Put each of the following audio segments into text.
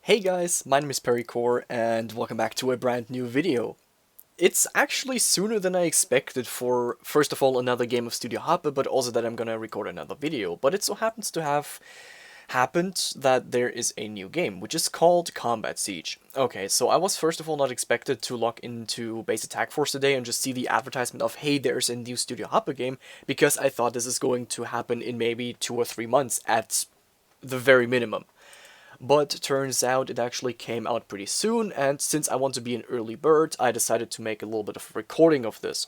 Hey guys, my name is Pericore and welcome back to a brand new video. It's actually sooner than I expected for, first of all, another game of Studio Hoppe, but also that I'm gonna record another video. But it so happens to have happened that there is a new game, which is called Combat Siege. Okay, so I was first of all not expected to log into Base Attack Force today and just see the advertisement of, hey, there's a new Studio Hoppe game, because I thought this is going to happen in maybe 2 or 3 months at the very minimum. But turns out it actually came out pretty soon, and since I want to be an early bird, I decided to make a little bit of a recording of this.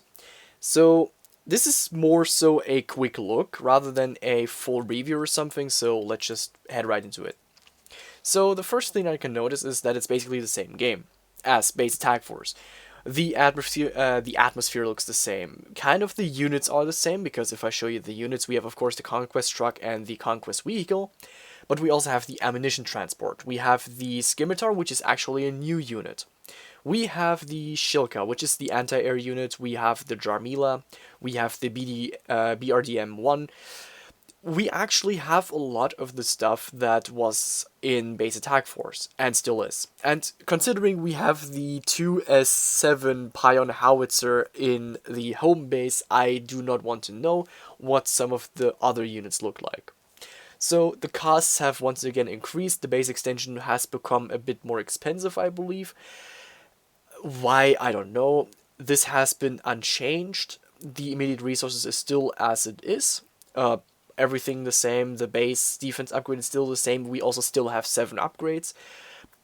So this is more so a quick look rather than a full review or something, so let's just head right into it. So the first thing I can notice is that it's basically the same game as Base Attack Force. The atmosphere looks the same. Kind of the units are the same, because if I show you the units, we have of course the Conquest truck and the Conquest vehicle, but we also have the ammunition transport. We have the Scimitar, which is actually a new unit. We have the Shilka, which is the anti-air unit. We have the Jarmila. We have the BRDM-1. We actually have a lot of the stuff that was in Base Attack Force, and still is. And considering we have the 2S7 Pion Howitzer in the home base, I do not want to know what some of the other units look like. So the costs have once again increased. The base extension has become a bit more expensive, I believe. Why, I don't know. This has been unchanged. The immediate resources is still as it is. Everything the same. The base defense upgrade is still the same. We also still have 7 upgrades.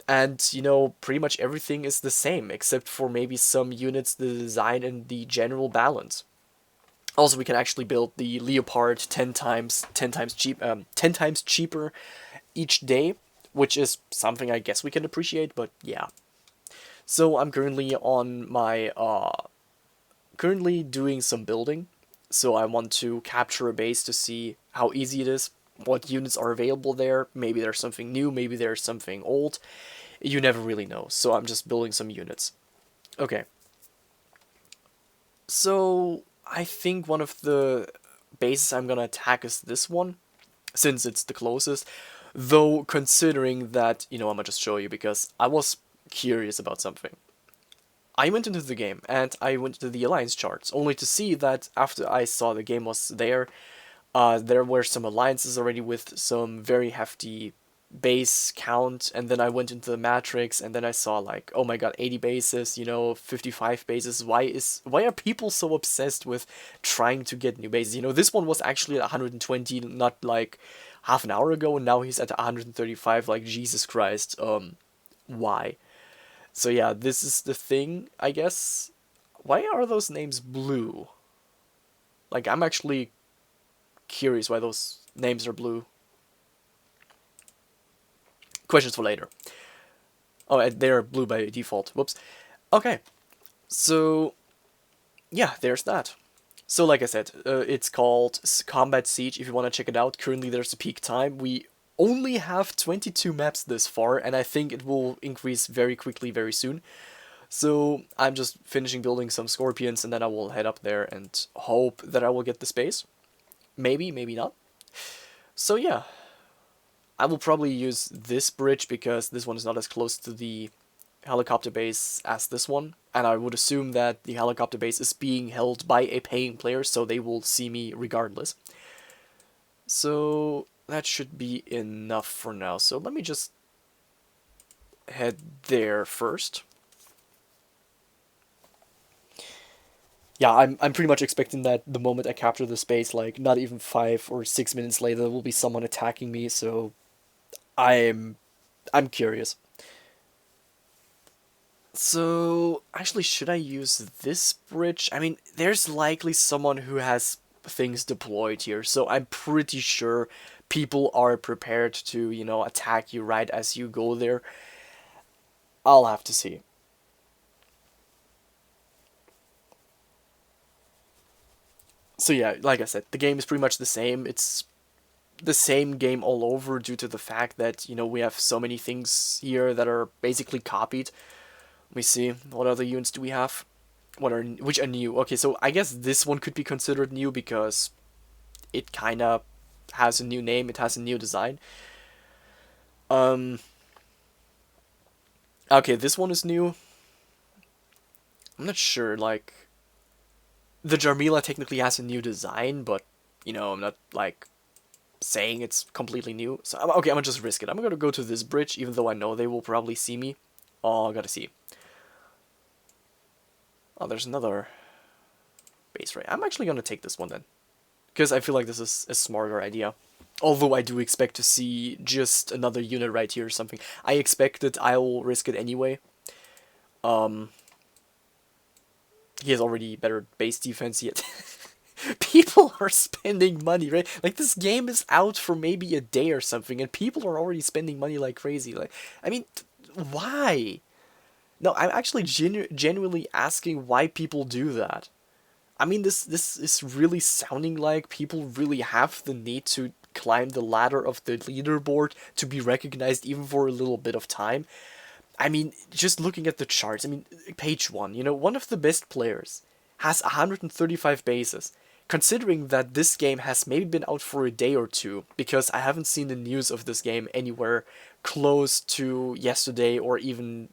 And, pretty much everything is the same, except for maybe some units, the design, and the general balance. Also, we can actually build the Leopard 10 times cheaper each day, which is something I guess we can appreciate, but yeah. So I'm currently on my currently doing some building. So I want to capture a base to see how easy it is, what units are available there. Maybe there's something new, maybe there's something old. You never really know. So I'm just building some units. Okay. So I think one of the bases I'm gonna attack is this one, since it's the closest. Though considering that, I'm gonna just show you because I was curious about something. I went into the game and I went to the alliance charts, only to see that after I saw the game was there were some alliances already with some very hefty base count, and then I went into the matrix and then I saw like, oh my god, 80 bases, 55 bases. Why are people so obsessed with trying to get new bases? This one was actually at 120 not like half an hour ago, and now he's at 135. Like, Jesus Christ. Why? So yeah, this is the thing, I guess. Why are those names blue? Like, I'm actually curious why those names are blue. Questions for later. Oh, and they're blue by default. Whoops. Okay, so yeah, there's that. So like I said, it's called Combat Siege if you want to check it out. Currently there's a peak time. We only have 22 maps this far, and I think it will increase very quickly very soon. So I'm just finishing building some scorpions, and then I will head up there and hope that I will get the space. Maybe, maybe not. So yeah, I will probably use this bridge because this one is not as close to the helicopter base as this one, and I would assume that the helicopter base is being held by a paying player, so they will see me regardless. So that should be enough for now. So let me just head there first. Yeah, I'm pretty much expecting that the moment I capture the space, like not even 5 or 6 minutes later, there will be someone attacking me. So I'm I'm curious. So actually, should I use this bridge? I mean, there's likely someone who has things deployed here, so I'm pretty sure people are prepared to, attack you right as you go there. I'll have to see. So yeah, like I said, the game is pretty much the same. It's the same game all over due to the fact that, we have so many things here that are basically copied. Let me see, what other units do we have? Which are new? Okay, so I guess this one could be considered new because it kind of has a new name, it has a new design. Um, Okay, this one is new. I'm not sure, like, the Jarmila technically has a new design, but, I'm not, like, saying it's completely new. So, okay, I'm gonna just risk it. I'm gonna go to this bridge, even though I know they will probably see me. Oh, I gotta see. Oh, there's another base right. I'm actually gonna take this one then. Because I feel like this is a smarter idea. Although I do expect to see just another unit right here or something. I expect it, I'll risk it anyway. Um, he has already better base defense yet. People are spending money, right? Like, this game is out for maybe a day or something, and people are already spending money like crazy. Like, I mean, why? No, I'm actually genuinely asking why people do that. I mean, this is really sounding like people really have the need to climb the ladder of the leaderboard to be recognized even for a little bit of time. I mean, just looking at the charts, I mean, page one, one of the best players has 135 bases. Considering that this game has maybe been out for a day or two, because I haven't seen the news of this game anywhere close to yesterday or even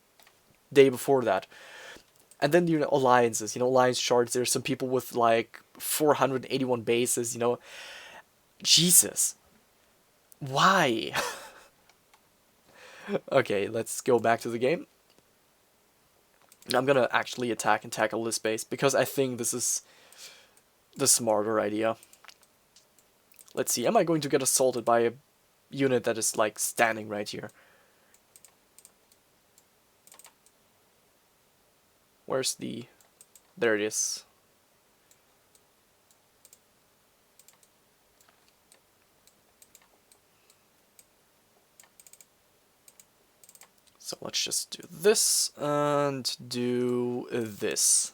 day before that. And then, alliances, alliance charts, there's some people with like 481 bases, Jesus. Why? Okay, let's go back to the game. I'm gonna actually attack and tackle this base because I think this is the smarter idea. Let's see, am I going to get assaulted by a unit that is like standing right here? Where's the... There it is. So let's just do this and do this.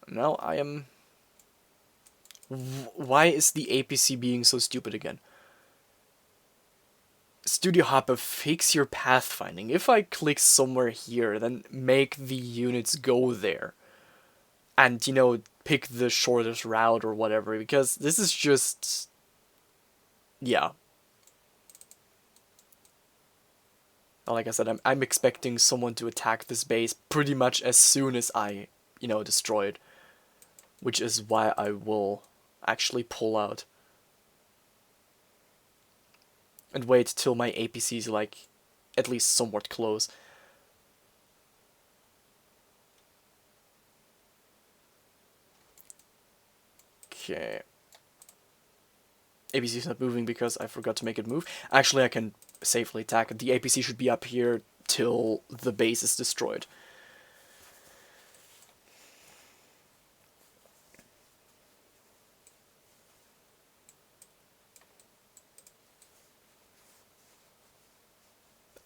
Now I am... Why is the APC being so stupid again? Studio Hoppe, fix your pathfinding. If I click somewhere here, then make the units go there. And, pick the shortest route or whatever, because this is just... Yeah. Like I said, I'm expecting someone to attack this base pretty much as soon as I, destroy it. Which is why I will actually pull out. And wait till my APC is like at least somewhat close. Okay. APC is not moving because I forgot to make it move. Actually, I can safely attack it. The APC should be up here till the base is destroyed.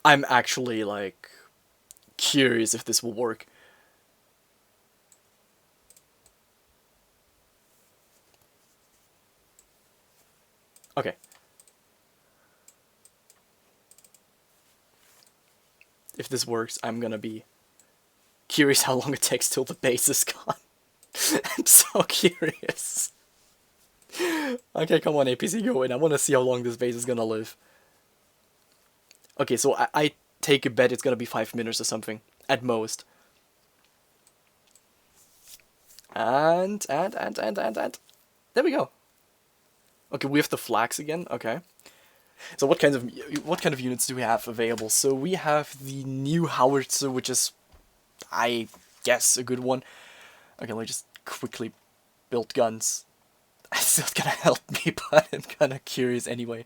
I'm actually, like, curious if this will work. Okay. If this works, I'm gonna be curious how long it takes till the base is gone. I'm so curious. Okay, come on, APC, go in. I want to see how long this base is gonna live. Okay, so I take a bet it's gonna be 5 minutes or something, at most. And. There we go. Okay, we have the flags again, okay. So what kind of units do we have available? So we have the new howitzer, which is, I guess, a good one. Okay, let me just quickly build guns. It's not gonna help me, but I'm kinda curious anyway.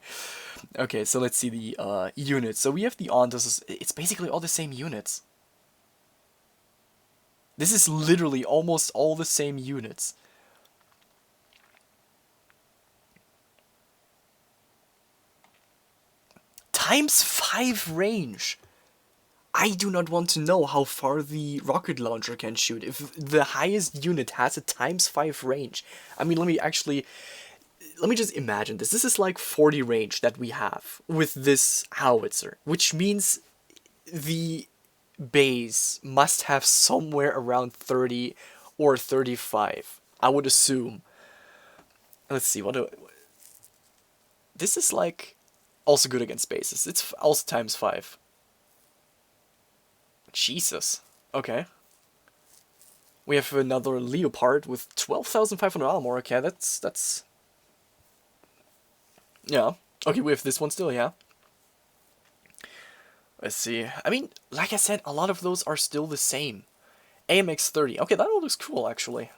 Okay, so let's see the units. So we have the Ondas. It's basically all the same units. This is literally almost all the same units. ×5 range. I do not want to know how far the rocket launcher can shoot. If the highest unit has a ×5 range. I mean, let me just imagine this. This is like 40 range that we have with this howitzer, which means the base must have somewhere around 30 or 35. I would assume. Let's see, this is like Also good against bases. It's also times 5. Jesus. Okay. We have another Leopard with 12,500 armor. Okay, that's yeah. Okay, we have this one still, yeah. Let's see. I mean, like I said, a lot of those are still the same. AMX 30. Okay, that all looks cool, actually.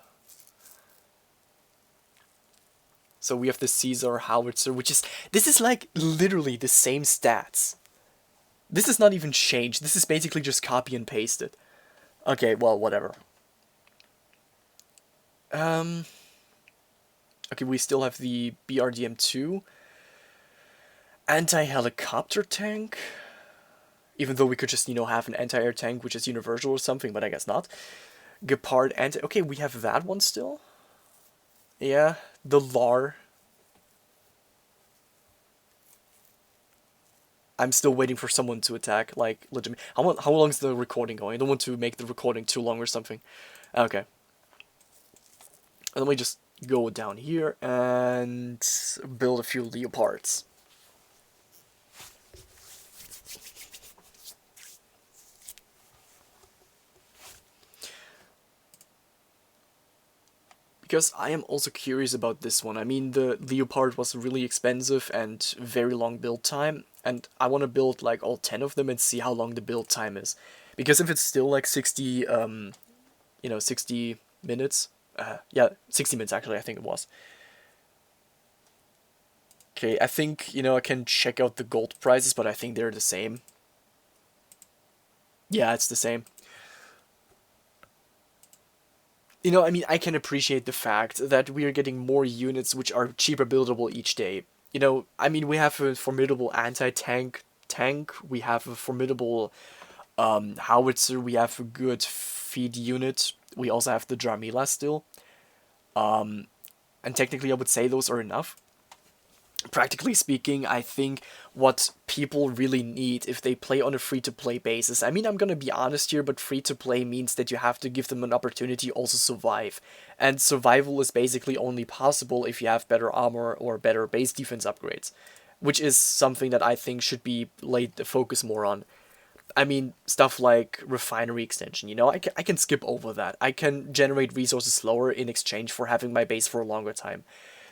So we have the Caesar Howitzer, which is... This is, like, literally the same stats. This is not even changed. This is basically just copy and pasted. Okay, well, whatever. Okay, we still have the BRDM-2. Anti-helicopter tank. Even though we could just, have an anti-air tank, which is universal or something, but I guess not. Gepard anti... Okay, we have that one still. Yeah, the LAR. I'm still waiting for someone to attack, like, legit. How long is the recording going? I don't want to make the recording too long or something. Okay. Let me just go down here and build a few leopards. Because I am also curious about this one. I mean, the Leopard was really expensive and very long build time, and I want to build like all 10 of them and see how long the build time is. Because if it's still like 60, 60 minutes, yeah, 60 minutes actually, I think it was. Okay, I think, I can check out the gold prices, but I think they're the same. Yeah, it's the same. I mean, I can appreciate the fact that we are getting more units which are cheaper buildable each day. I mean, we have a formidable anti-tank, we have a formidable howitzer, we have a good feed unit, we also have the Jarmila still. And technically I would say those are enough. Practically speaking, I think what people really need if they play on a free-to-play basis, I mean, I'm gonna be honest here, but free-to-play means that you have to give them an opportunity to also survive. And survival is basically only possible if you have better armor or better base defense upgrades, which is something that I think should be laid the focus more on. I mean, stuff like refinery extension, I can skip over that. I can generate resources slower in exchange for having my base for a longer time.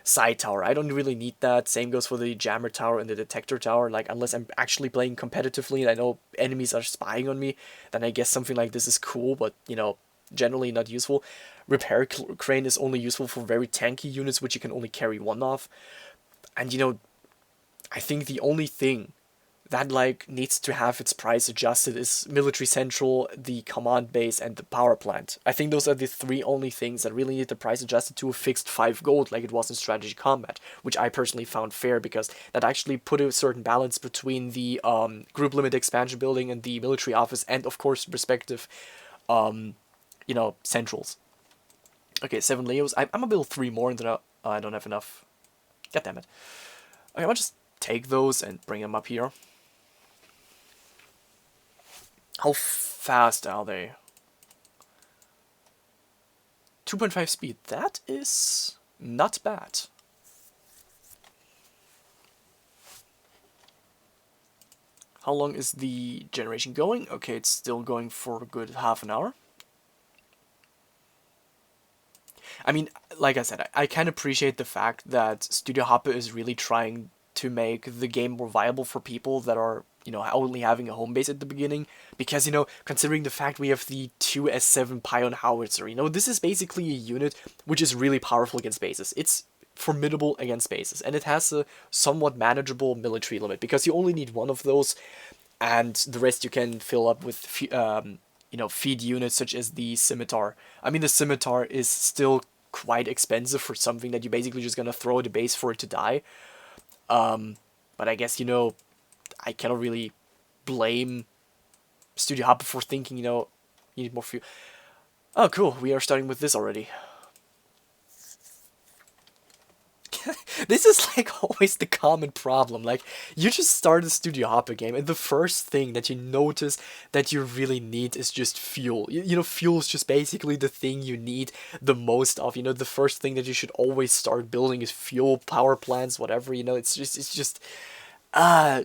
Side tower, I don't really need that. Same goes for the jammer tower and the detector tower. Like, unless I'm actually playing competitively and I know enemies are spying on me, then I guess something like this is cool, but, generally not useful. Repair crane is only useful for very tanky units, which you can only carry one of. And, I think the only thing that like needs to have its price adjusted is military central, the command base, and the power plant. I think those are the three only things that really need the price adjusted to a fixed 5 gold like it was in strategy combat, which I personally found fair because that actually put a certain balance between the group limit expansion building and the military office and of course respective centrals. Okay, 7 Leos. I'm gonna build 3 more and then I don't have enough. God damn it. Okay, I'll just take those and bring them up here. How fast are they? 2.5 speed. That is not bad. How long is the generation going? Okay, it's still going for a good half an hour. I mean, like I said, I can appreciate the fact that Studio Hoppe is really trying to make the game more viable for people that are, only having a home base at the beginning. Because, considering the fact we have the 2S7 Pion Howitzer, this is basically a unit which is really powerful against bases. It's formidable against bases, and it has a somewhat manageable military limit, because you only need one of those, and the rest you can fill up with, feed units such as the Scimitar. I mean, the Scimitar is still quite expensive for something that you're basically just gonna throw at the base for it to die. But I guess, I cannot really blame Studio Hoppe for thinking, you need more fuel. Oh, cool, we are starting with this already. This is like always the common problem. Like, you just start a Studio Hoppe game, and the first thing that you notice that you really need is just fuel. Fuel is just basically the thing you need the most of. The first thing that you should always start building is fuel, power plants, whatever. It's just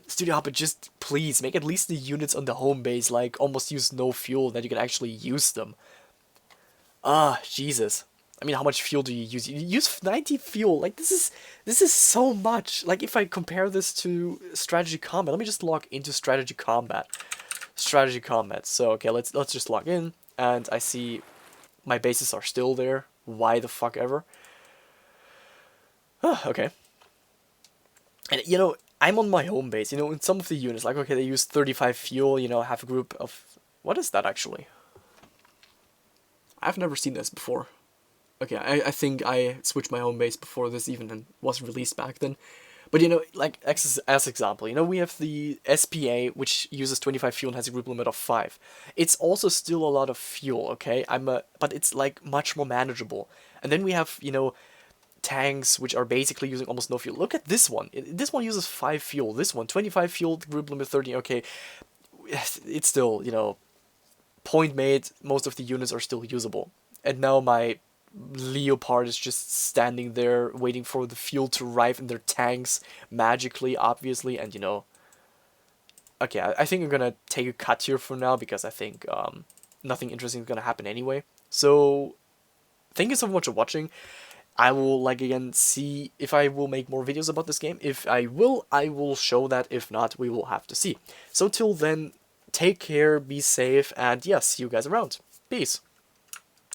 Studio Hoppe, just please make at least the units on the home base like almost use no fuel, that you can actually use them. Jesus. I mean, how much fuel do you use? You use 90 fuel. Like this is so much. Like if I compare this to strategy combat, let me just log into strategy combat. Strategy combat. So okay, let's just log in, and I see my bases are still there. Why the fuck ever? Okay. And I'm on my home base. In some of the units, like okay, they use 35 fuel. Have a group of what is that actually? I've never seen this before. Okay, I think I switched my home base before this even was released back then. But like as example, we have the SPA which uses 25 fuel and has a group limit of 5. It's also still a lot of fuel, okay? But it's like much more manageable. And then we have, tanks which are basically using almost no fuel. Look at this one. This one uses 5 fuel. This one 25 fuel, group limit 30. Okay. It's still, point made, most of the units are still usable. And now my Leopard is just standing there waiting for the fuel to arrive in their tanks magically, obviously, and okay, I think I'm gonna take a cut here for now because I think nothing interesting is gonna happen anyway. So, thank you so much for watching. I will, like, again, see if I will make more videos about this game. If I will show that. If not, we will have to see. So, till then, take care, be safe, and yeah, see you guys around. Peace.